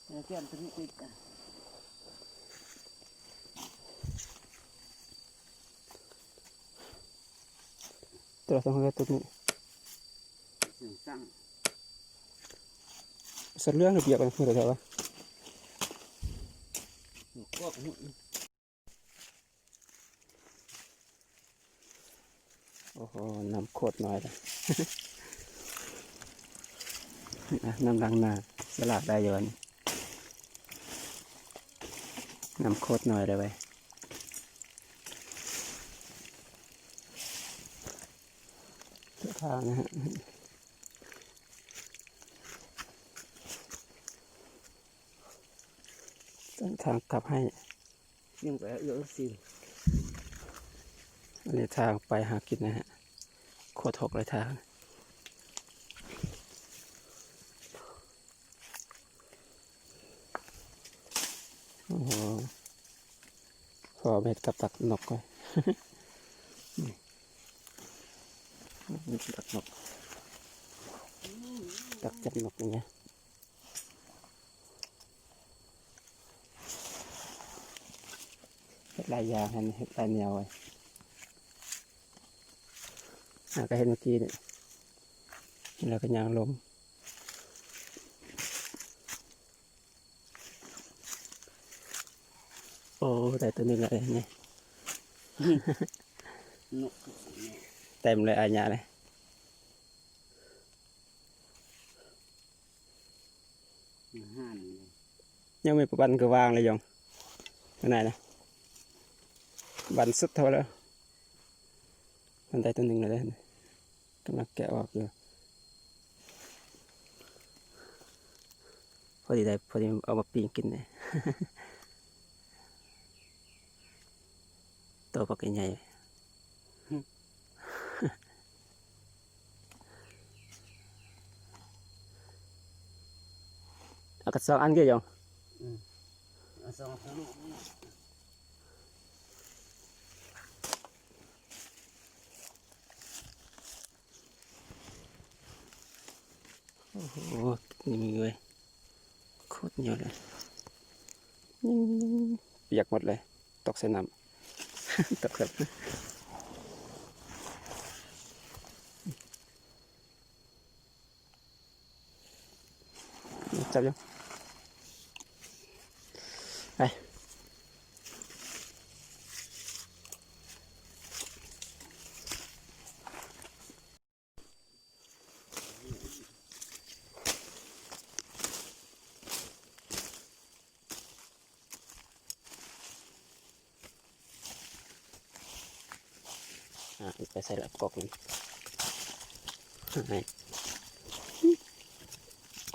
เกี่ยมตัวนี้ติดตัวสองตัวนี้สั่งสัตว์เลี้ยงเปียกกันคืออะไรวะก็โอ้โหน้ำโคตรน้อยเลยน้ำลังนาสลัดได้อยู่นี่น้ำโคตรน้อยเลยไปทางนะฮะต้นทางกลับให้ยังไปเยอะสิอันนี้ทางไปหากินนะฮะโคตรหกเลยทางโอ้โหพอเม็ดกับตักนกเลยนี่ตักนกตักจับนกอย่างเงี้ยเห็ดลายยางเห็ดลายแนวไว้ก็เห็นเมื่อกี้เนี่ยแล้วก็ยางลมโอ้แต่ตัวนึงอะไรเนี่ยเต็มเลยอาญาเลยยังไม่ประบันก็วางเลยยองไหนนะบันสุดเท่าแล้วมันได้ตัวหนึ่งเลยกำลังแกะออกอยู่พอดีเอามาปิ้งกินเลยตัวปลาใหญ่เอากระสองอันเกี่ยวยองสองลูกโอ้โหนี่มีเลยโคตรเยอะเลยเปียกหมดเลยตกใส่น้ำตกครับจับยังไปไปใส่ละกอกนี่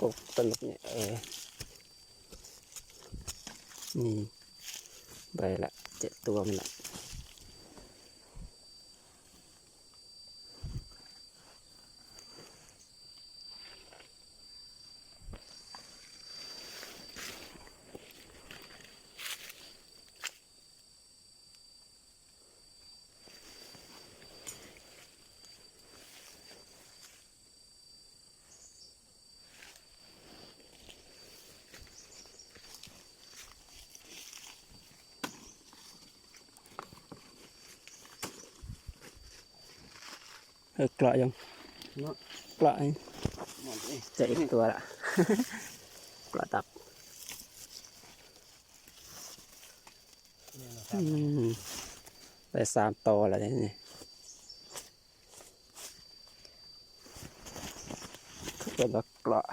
กบต้นเนี่ยนี่ใบละ7 ตัวมันละเกลาะยังเกลาะจะอีกตัวละเกลาะตับไป3 ตัวแล้วนี่เป็นว่าเกลาะ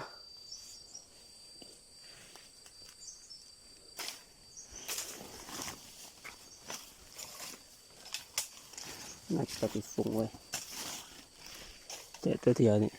น่าจะไปฟุ้งไว้เจอตัวเดียวนี่